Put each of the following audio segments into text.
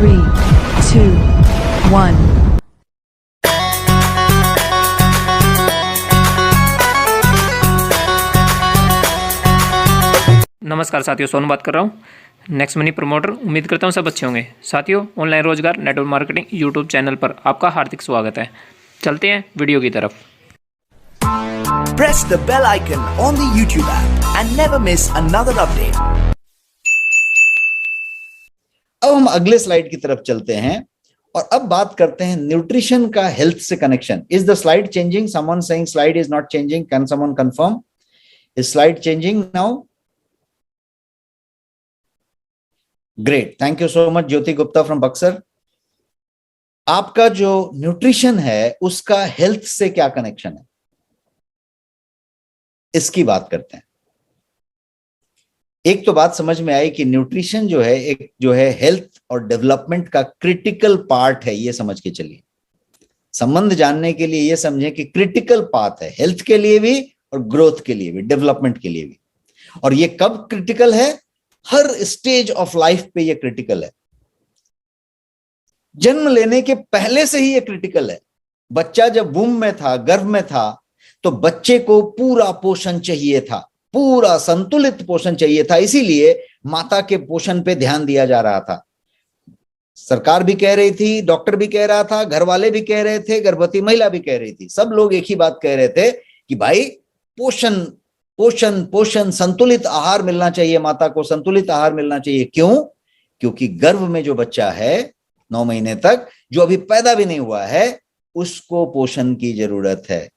3, 2, 1. नमस्कार साथियों, सोनू बात कर रहा हूँ नेक्स्ट मनी प्रमोटर। उम्मीद करता हूँ सब अच्छे होंगे। साथियों, ऑनलाइन रोजगार नेटवर्क मार्केटिंग यूट्यूब चैनल पर आपका हार्दिक स्वागत है। चलते हैं वीडियो की तरफ। Press the bell icon on the YouTube app and never miss another update. अब हम अगले स्लाइड की तरफ चलते हैं और अब बात करते हैं न्यूट्रिशन का हेल्थ से connection. Is the slide changing? Someone saying slide is not changing. Can someone confirm? Is slide changing now? Great, thank you so much Jyoti Gupta from Buxar. आपका जो न्यूट्रिशन है उसका हेल्थ से क्या कनेक्शन है, इसकी बात करते हैं। एक तो बात समझ में आई कि न्यूट्रिशन जो है एक जो है हेल्थ और डेवलपमेंट का क्रिटिकल पार्ट है। ये समझ के चलिए, संबंध जानने के लिए ये समझें कि क्रिटिकल पार्ट है हेल्थ के लिए भी और ग्रोथ के लिए भी, डेवलपमेंट के लिए भी। और ये कब क्रिटिकल है? हर स्टेज ऑफ लाइफ पे ये क्रिटिकल है। जन्म लेने के पहले से ही ये क्रिटिकल है। बच्चा जब वूम में था, गर्भ में था, तो बच्चे को पूरा पोषण चाहिए था, पूरा संतुलित पोषण चाहिए था। इसीलिए माता के पोषण पे ध्यान दिया जा रहा था। सरकार भी कह रही थी, डॉक्टर भी कह रहा था, घर वाले भी कह रहे थे, गर्भवती महिला भी कह रही थी। सब लोग एक ही बात कह रहे थे कि भाई पोषण पोषण पोषण, संतुलित आहार मिलना चाहिए, माता को संतुलित आहार मिलना चाहिए। क्यों? क्योंकि गर्भ में जो बच्चा है 9 महीने तक, जो अभी पैदा भी नहीं हुआ है, उसको पोषण की जरूरत है।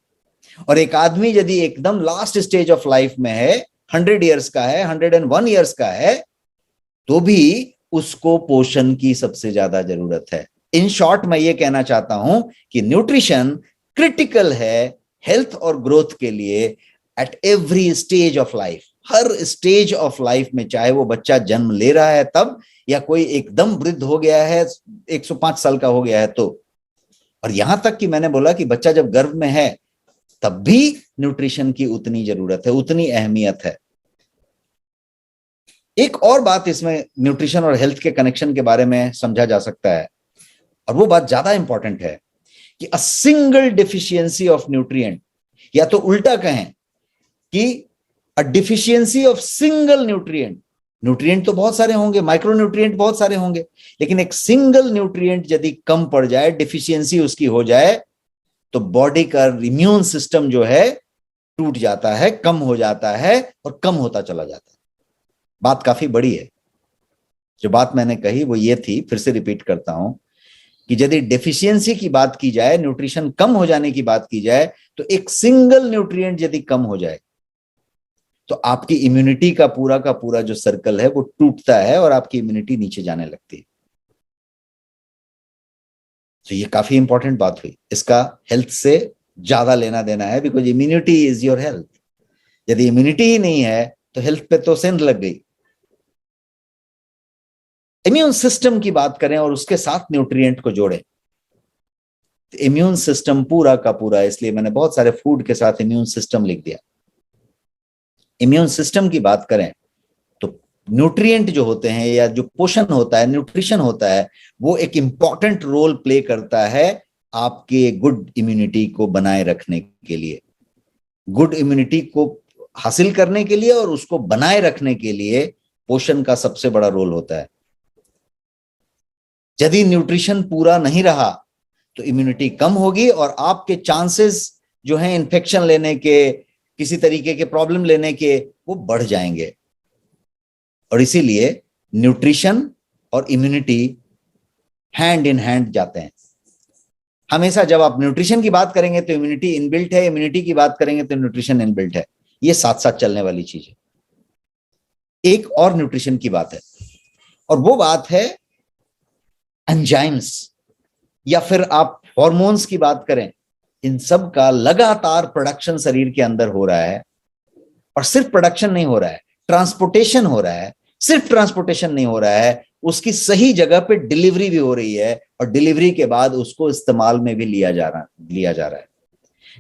और एक आदमी यदि एकदम लास्ट स्टेज ऑफ लाइफ में है, 100 इयर्स का है, 101 इयर्स का है, तो भी उसको पोषण की सबसे ज्यादा जरूरत है। इन शॉर्ट मैं ये कहना चाहता हूं कि न्यूट्रिशन क्रिटिकल है हेल्थ और ग्रोथ के लिए at every stage of life. Her stage of life में, चाहे वो बच्चा जन्म ले रहा है तब, या कोई एकदम वृद्ध हो गया है, 105 साल का हो गया है तो, और यहां तक कि मैंने बोला कि बच्चा जब गर्भ में है तब भी न्यूट्रिशन की उतनी जरूरत है, उतनी अहमियत है। एक और बात इसमें न्यूट्रिशन और हेल्थ के कनेक्शन के बारे में समझा जा सकता है, और वो बात ज्यादा इंपॉर्टेंट है कि a single deficiency of nutrient, या तो उल्टा कहें कि a deficiency of single nutrient. Nutrient तो बहुत सारे होंगे, माइक्रो न्यूट्रिएंट बहुत सारे होंगे, लेकिन एक सिंगल न्यूट्रिएंट यदि कम पड़ जाए, डिफिशियंसी उसकी हो जाए, तो बॉडी का इम्यून सिस्टम जो है टूट जाता है, कम हो जाता है और कम होता चला जाता है। बात काफी बड़ी है। जो बात मैंने कही वो ये थी, फिर से रिपीट करता हूं, कि यदि डेफिशिएंसी की बात की जाए, न्यूट्रिशन कम हो जाने की बात की जाए, तो एक सिंगल न्यूट्रिएंट यदि कम हो जाए तो आपकी इम्यूनिटी का पूरा जो सर्कल है वो टूटता है और आपकी इम्यूनिटी नीचे जाने लगती है। तो ये काफी इंपॉर्टेंट बात हुई। इसका हेल्थ से ज्यादा लेना देना है, because immunity is your health. यदि इम्यूनिटी ही नहीं है तो हेल्थ पे तो सेंध लग गई। इम्यून सिस्टम की बात करें और उसके साथ न्यूट्रिएंट को जोड़ें, तो इम्यून सिस्टम पूरा का पूरा, इसलिए मैंने बहुत सारे फूड के साथ इम्यून सिस्टम लिख दिया। इम्यून सिस्टम की बात करें तो न्यूट्रिएंट जो होते हैं, या जो पोषण होता है, न्यूट्रिशन होता है, वो एक इंपॉर्टेंट रोल प्ले करता है आपके गुड इम्यूनिटी को बनाए रखने के लिए, गुड इम्यूनिटी को हासिल करने के लिए और उसको बनाए रखने के लिए पोषण का सबसे बड़ा रोल होता है। यदि न्यूट्रिशन पूरा नहीं रहा तो इम्यूनिटी कम होगी और आपके चांसेस जो हैं इन्फेक्शन लेने के, किसी तरीके के प्रॉब्लम लेने के, वो बढ़ जाएंगे। और इसीलिए न्यूट्रिशन और इम्यूनिटी हैंड इन हैंड जाते हैं। हमेशा जब आप न्यूट्रिशन की बात करेंगे तो इम्यूनिटी इनबिल्ट है, इम्यूनिटी की बात करेंगे तो न्यूट्रिशन इनबिल्ट है। ये साथ साथ चलने वाली चीज है। एक और न्यूट्रिशन की बात है, और वो बात है एंजाइम्स, या फिर आप हॉर्मोन्स की बात करें। इन सब का लगातार प्रोडक्शन शरीर के अंदर हो रहा है, और सिर्फ प्रोडक्शन नहीं हो रहा है, ट्रांसपोर्टेशन हो रहा है। सिर्फ ट्रांसपोर्टेशन नहीं हो रहा है, उसकी सही जगह पे डिलीवरी भी हो रही है, और डिलीवरी के बाद उसको इस्तेमाल में भी लिया जा रहा है।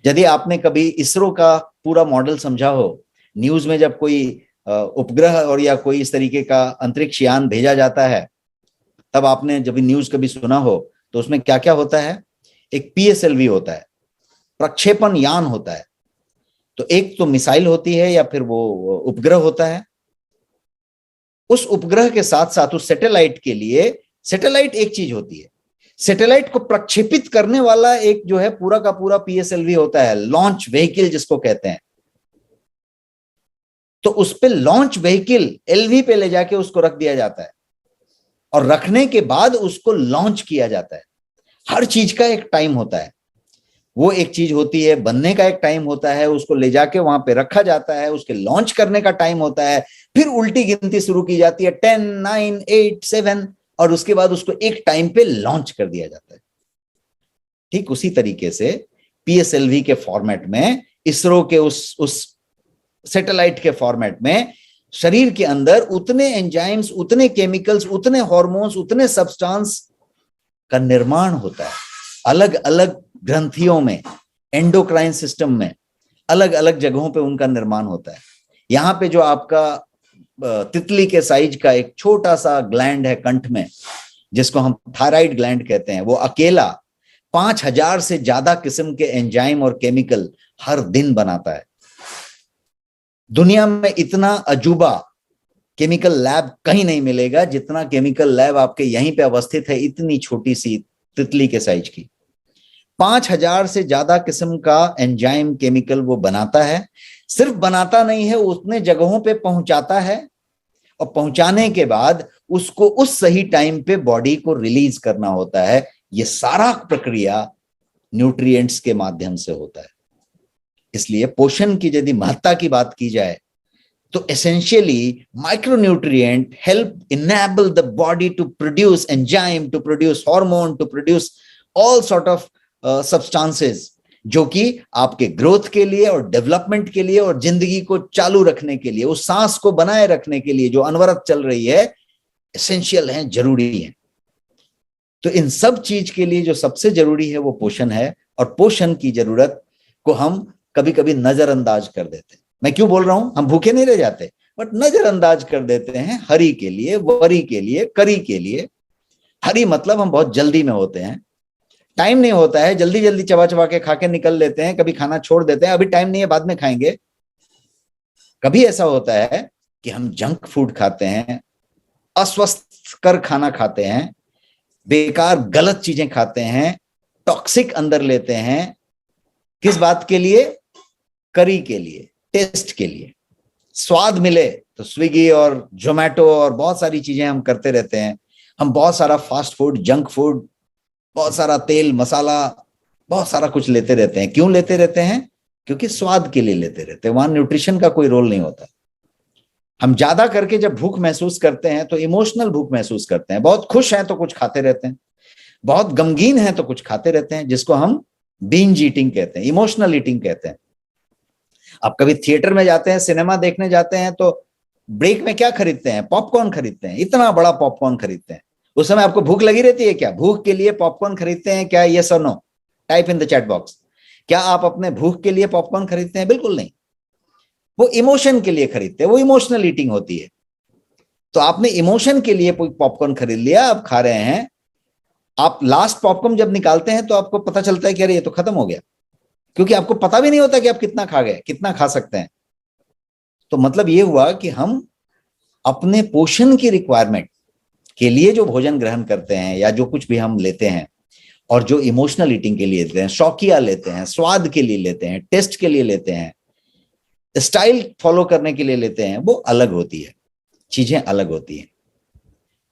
यदि आपने कभी इसरो का पूरा मॉडल समझा हो, न्यूज में जब कोई उपग्रह और या कोई इस तरीके का अंतरिक्ष यान भेजा जाता है, तब आपने जब न्यूज कभी सुना हो तो उसमें क्या क्या होता है, एक पीएसएलवी होता है, प्रक्षेपण यान होता है। तो एक तो मिसाइल होती है या फिर वो उपग्रह होता है। उस उपग्रह के साथ साथ उस सैटेलाइट के लिए, सैटेलाइट एक चीज होती है, सैटेलाइट को प्रक्षेपित करने वाला एक जो है पूरा का पूरा पीएसएलवी होता है, लॉन्च व्हीकल जिसको कहते हैं। तो उस पे लॉन्च व्हीकल एलवी पे ले जाके उसको रख दिया जाता है और रखने के बाद उसको लॉन्च किया जाता है। हर चीज का एक टाइम होता है। वो एक चीज होती है, बनने का एक टाइम होता है, उसको ले जाके वहां पे रखा जाता है, उसके लॉन्च करने का टाइम होता है, फिर उल्टी गिनती शुरू की जाती है 10, 9, 8, 7 और उसके बाद उसको एक टाइम पे लॉन्च कर दिया जाता है। ठीक उसी तरीके से पीएसएलवी के फॉर्मेट में, इसरो के उस सैटेलाइट के फॉर्मेट में शरीर के अंदर उतने एंजाइम्स, उतने केमिकल्स, उतने हार्मोन्स, उतने सब्सटेंस का निर्माण होता है। अलग अलग ग्रंथियों में, एंडोक्राइन सिस्टम में, अलग अलग जगहों पे उनका निर्माण होता है। यहाँ पे जो आपका तितली के साइज का एक छोटा सा ग्लैंड है कंठ में, जिसको हम थायराइड ग्लैंड कहते हैं, वो अकेला 5000 से ज्यादा किस्म के एंजाइम और केमिकल हर दिन बनाता है। दुनिया में इतना अजूबा केमिकल लैब कहीं नहीं मिलेगा जितना केमिकल लैब आपके यहीं पे अवस्थित है, इतनी छोटी सी तितली के साइज की। 5000 से ज्यादा किस्म का एंजाइम केमिकल वो बनाता है। सिर्फ बनाता नहीं है, उतने जगहों पे पहुंचाता है और पहुंचाने के बाद उसको उस सही टाइम पे बॉडी को रिलीज करना होता है। ये सारा प्रक्रिया न्यूट्रिएंट्स के माध्यम से होता है। इसलिए पोषण की यदि महत्ता की बात की जाए तो essentially micronutrient help enable the body to produce enzyme, to produce hormone, to produce all sort of substances, जो कि आपके ग्रोथ के लिए और डेवलपमेंट के लिए और जिंदगी को चालू रखने के लिए, उस सांस को बनाए रखने के लिए जो अनवरत चल रही है, एसेंशियल है, जरूरी है। तो इन सब चीज के लिए जो सबसे जरूरी है वो पोषण है। और पोषण की जरूरत को हम कभी कभी नजरअंदाज कर देते हैं। मैं क्यों बोल रहा हूं, हम भूखे नहीं रह जाते, बट नजरअंदाज कर देते हैं। हरी के लिए, वरी के लिए, करी के लिए। हरी मतलब हम बहुत जल्दी में होते हैं, टाइम नहीं होता है, जल्दी जल्दी चबा चबा के खा के निकल लेते हैं, कभी खाना छोड़ देते हैं, अभी टाइम नहीं है, बाद में खाएंगे। कभी ऐसा होता है कि हम जंक फूड खाते हैं, अस्वस्थ कर खाना खाते हैं, बेकार गलत चीजें खाते हैं, टॉक्सिक अंदर लेते हैं। किस बात के लिए? करी के लिए, टेस्ट के लिए। स्वाद मिले तो स्विगी और जोमेटो और बहुत सारी चीजें हम करते रहते हैं। हम बहुत सारा फास्ट फूड, जंक फूड, बहुत सारा तेल मसाला, बहुत सारा कुछ लेते रहते हैं। क्यों लेते रहते हैं? क्योंकि स्वाद के लिए लेते रहते हैं, वहां न्यूट्रिशन का कोई रोल नहीं होता। हम ज्यादा करके जब भूख महसूस करते हैं तो इमोशनल भूख महसूस करते हैं। बहुत खुश हैं तो कुछ खाते रहते हैं, बहुत गमगीन हैं तो कुछ खाते रहते हैं, जिसको हम बिंज ईटिंग कहते हैं, इमोशनल ईटिंग कहते हैं। आप कभी थिएटर में जाते हैं, सिनेमा देखने जाते हैं, तो ब्रेक में क्या खरीदते हैं? पॉपकॉर्न खरीदते हैं। इतना बड़ा पॉपकॉर्न खरीदते हैं। उस समय आपको भूख लगी रहती है क्या? भूख के लिए पॉपकॉर्न खरीदते हैं क्या? यस और no? Type in the chat box. क्या आप अपने भूख के लिए पॉपकॉर्न खरीदते हैं? बिल्कुल नहीं। वो इमोशन के लिए खरीदते हैं, वो इमोशनल ईटिंग होती है। तो आपने इमोशन के लिए पॉपकॉर्न खरीद लिया, आप खा रहे हैं। आप लास्ट पॉपकॉर्न जब निकालते हैं तो आपको पता चलता है कि अरे ये तो खत्म हो गया, क्योंकि आपको पता भी नहीं होता कि आप कितना खा गए, कितना खा सकते हैं। तो मतलब ये हुआ कि हम अपने पोषण की रिक्वायरमेंट के लिए जो भोजन ग्रहण करते हैं या जो कुछ भी हम लेते हैं, और जो इमोशनल ईटिंग के लिए लेते हैं, शौकिया लेते हैं, स्वाद के लिए लेते हैं, टेस्ट के लिए लेते हैं, स्टाइल फॉलो करने के लिए लेते हैं, वो अलग होती है, चीजें अलग होती हैं।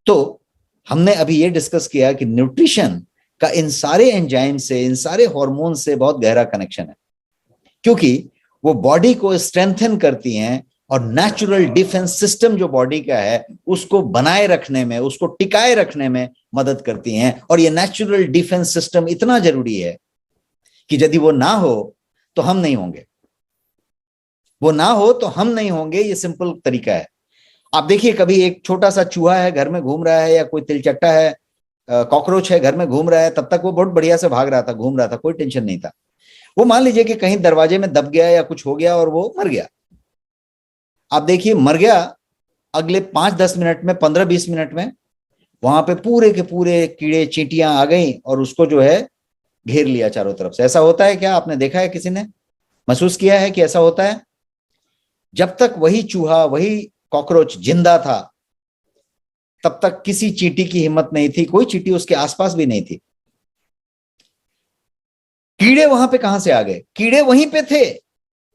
तो हमने अभी ये डिस्कस किया कि न्यूट्रिशन का इन सारे एंजाइम से, इन सारे हार्मोन से बहुत गहरा कनेक्शन है, क्योंकि वो बॉडी को स्ट्रेंथन करती हैं और नेचुरल डिफेंस सिस्टम जो बॉडी का है उसको बनाए रखने में, उसको टिकाए रखने में मदद करती हैं। और ये नेचुरल डिफेंस सिस्टम इतना जरूरी है कि यदि वो ना हो तो हम नहीं होंगे, वो ना हो तो हम नहीं होंगे। ये सिंपल तरीका है। आप देखिए, कभी एक छोटा सा चूहा है घर में घूम रहा है, या कोई तिलचट्टा है, कॉकरोच है घर में घूम रहा है, तब तक वो बहुत बढ़िया से भाग रहा था, घूम रहा था, कोई टेंशन नहीं था। वो मान लीजिए कि कहीं दरवाजे में दब गया या कुछ हो गया और वो मर गया। आप देखिए, मर गया, अगले 5-10 मिनट में, 15-20 मिनट में वहां पे पूरे के पूरे कीड़े चींटियां आ गई और उसको जो है घेर लिया चारों तरफ से। ऐसा होता है क्या? आपने देखा है, किसी ने महसूस किया है कि ऐसा होता है? जब तक वही चूहा, वही कॉकरोच जिंदा था, तब तक किसी चींटी की हिम्मत नहीं थी, कोई चींटी उसके आसपास भी नहीं थी। कीड़े वहां पे कहां से आ गए? कीड़े वहीं पे थे,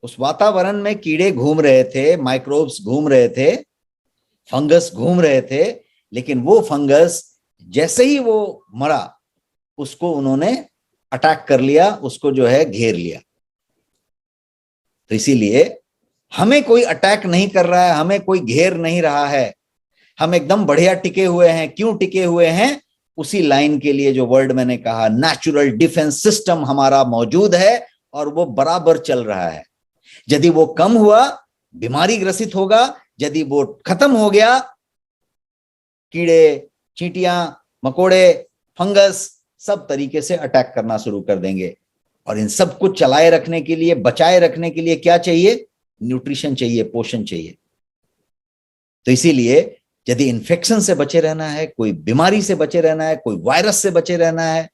उस वातावरण में कीड़े घूम रहे थे, माइक्रोब्स घूम रहे थे, फंगस घूम रहे थे, लेकिन वो फंगस जैसे ही वो मरा, उसको उन्होंने अटैक कर लिया, उसको जो है घेर लिया। तो इसीलिए हमें कोई अटैक नहीं कर रहा है, हमें कोई घेर नहीं रहा है, हम एकदम बढ़िया टिके हुए हैं। क्यों टिके हुए हैं? उसी लाइन के लिए जो वर्ड मैंने कहा, नेचुरल डिफेंस सिस्टम हमारा मौजूद है और वो बराबर चल रहा है। यदि वो कम हुआ, बीमारी ग्रसित होगा। यदि वो खत्म हो गया, कीड़े, चींटियां, मकोड़े, फंगस सब तरीके से अटैक करना शुरू कर देंगे। और इन सब को चलाए रखने के लिए, बचाए रखने के लिए क्या चाहिए? न्यूट्रिशन चाहिए, पोषण चाहिए। तो इसीलिए यदि इन्फेक्शन से बचे रहना है, कोई बीमारी से बचे रहना है, कोई वायरस से बचे रहना है,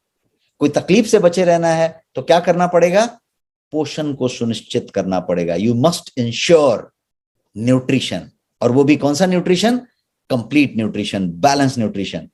कोई तकलीफ से बचे रहना है, तो क्या करना पड़ेगा? पोषण को सुनिश्चित करना पड़ेगा। You must ensure nutrition. और वो भी कौन सा nutrition? Complete nutrition, balance nutrition.